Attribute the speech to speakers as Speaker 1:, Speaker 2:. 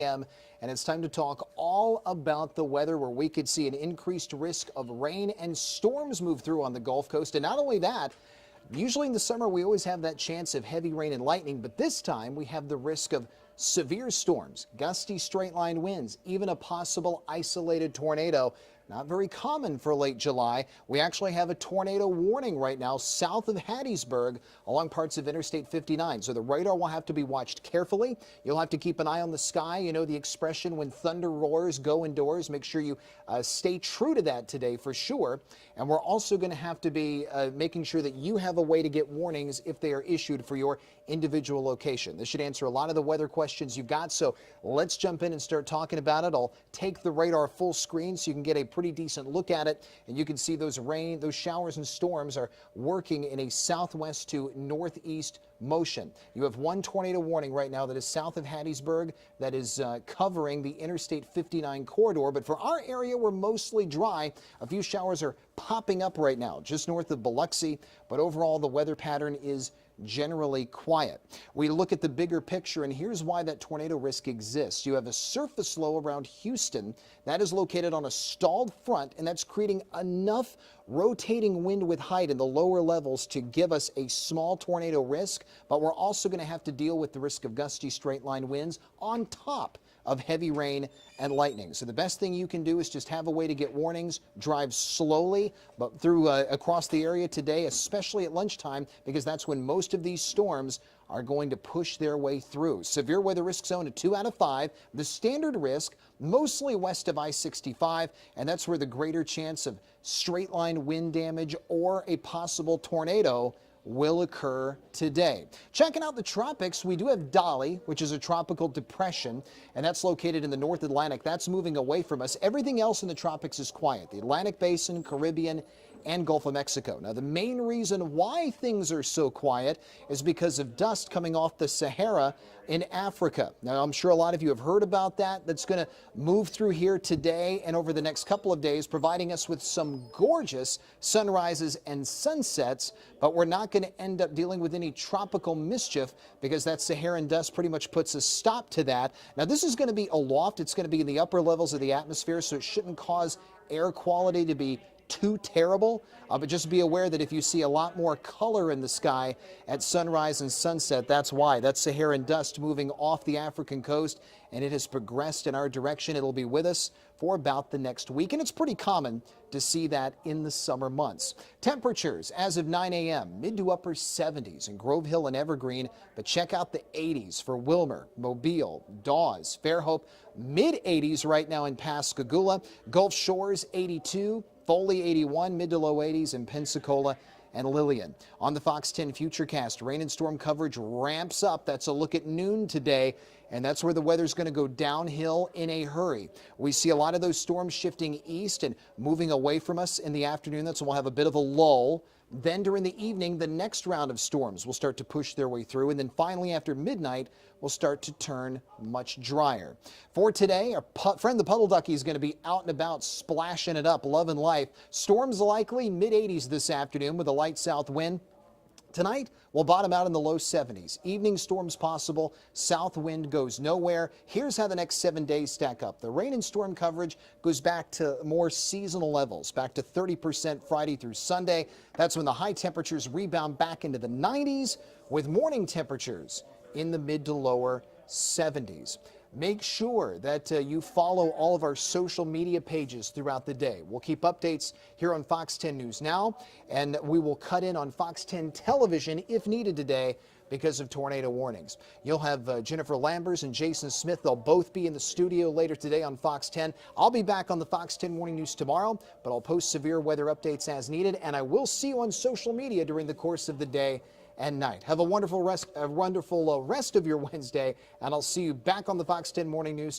Speaker 1: And it's time to talk all about the weather, where we could see an increased risk of rain and storms move through on the Gulf Coast. And not only that, usually in the summer we always have that chance of heavy rain and lightning, but this time we have the risk of severe storms, gusty straight line winds, even a possible isolated tornado. Not very common for late July. We actually have a tornado warning right now south of Hattiesburg along parts of Interstate 59. So the radar will have to be watched carefully. You'll have to keep an eye on the sky. You know the expression, when thunder roars, go indoors. Make sure you stay true to that today for sure. And we're also going to have to be making sure that you have a way to get warnings if they are issued for your individual location. This should answer a lot of the weather questions you've got. So let's jump in and start talking about it. I'll take the radar full screen so you can get a pretty decent look at it, and you can see those showers and storms are working in a southwest to northeast motion. You have one tornado warning right now that is south of Hattiesburg that is covering the Interstate 59 corridor. But for our area, we're mostly dry. A few showers are popping up right now just north of Biloxi, but overall the weather pattern is generally quiet. We look at the bigger picture, and here's why that tornado risk exists. You have a surface low around Houston that is located on a stalled front, and that's creating enough rotating wind with height in the lower levels to give us a small tornado risk, but we're also going to have to deal with the risk of gusty straight line winds on top of heavy rain and lightning. So the best thing you can do is just have a way to get warnings, drive slowly, but through across the area today, especially at lunchtime, because that's when most of these storms are going to push their way through. Severe weather risk zone a 2 out of 5. The standard risk mostly west of I-65, and that's where the greater chance of straight line wind damage or a possible tornado will occur today. Checking out the tropics, we do have Dolly, which is a tropical depression, and that's located in the North Atlantic. That's moving away from us. Everything else in the tropics is quiet. The Atlantic Basin, Caribbean, and Gulf of Mexico. Now, the main reason why things are so quiet is because of dust coming off the Sahara in Africa. Now, I'm sure a lot of you have heard about that. That's going to move through here today and over the next couple of days, providing us with some gorgeous sunrises and sunsets, but we're not going to end up dealing with any tropical mischief because that Saharan dust pretty much puts a stop to that. Now, this is going to be aloft. It's going to be in the upper levels of the atmosphere, so it shouldn't cause air quality to be too terrible, but just be aware that if you see a lot more color in the sky at sunrise and sunset, that's why. That's Saharan dust moving off the African coast, and it has progressed in our direction. It'll be with us for about the next week, and it's pretty common to see that in the summer months. Temperatures as of 9 a.m., mid to upper 70s in Grove Hill and Evergreen, but check out the 80s for Wilmer, Mobile, Dawes, Fairhope, mid 80s right now in Pascagoula, Gulf Shores 82, Foley 81, mid to low 80s in Pensacola and Lillian. On the Fox 10 Futurecast, rain and storm coverage ramps up. That's a look at noon today, and that's where the weather's going to go downhill in a hurry. We see a lot of those storms shifting east and moving away from us in the afternoon. That's when we'll have a bit of a lull. Then during the evening, the next round of storms will start to push their way through. And then finally, after midnight, will start to turn much drier. For today, our friend the puddle ducky is going to be out and about splashing it up, loving life. Storms likely mid-80s this afternoon with a light south wind. Tonight, we'll bottom out in the low 70s. Evening storms possible. South wind goes nowhere. Here's how the next 7 days stack up. The rain and storm coverage goes back to more seasonal levels, back to 30% Friday through Sunday. That's when the high temperatures rebound back into the 90s with morning temperatures in the mid to lower 70s. Make sure that you follow all of our social media pages throughout the day. We'll keep updates here on Fox 10 News Now, and we will cut in on Fox 10 television if needed today because of tornado warnings. You'll have Jennifer Lambers and Jason Smith. They'll both be in the studio later today on Fox 10. I'll be back on the Fox 10 Morning News tomorrow, but I'll post severe weather updates as needed, and I will see you on social media during the course of the day and night. Have a wonderful rest of your Wednesday, and I'll see you back on the Fox 10 Morning News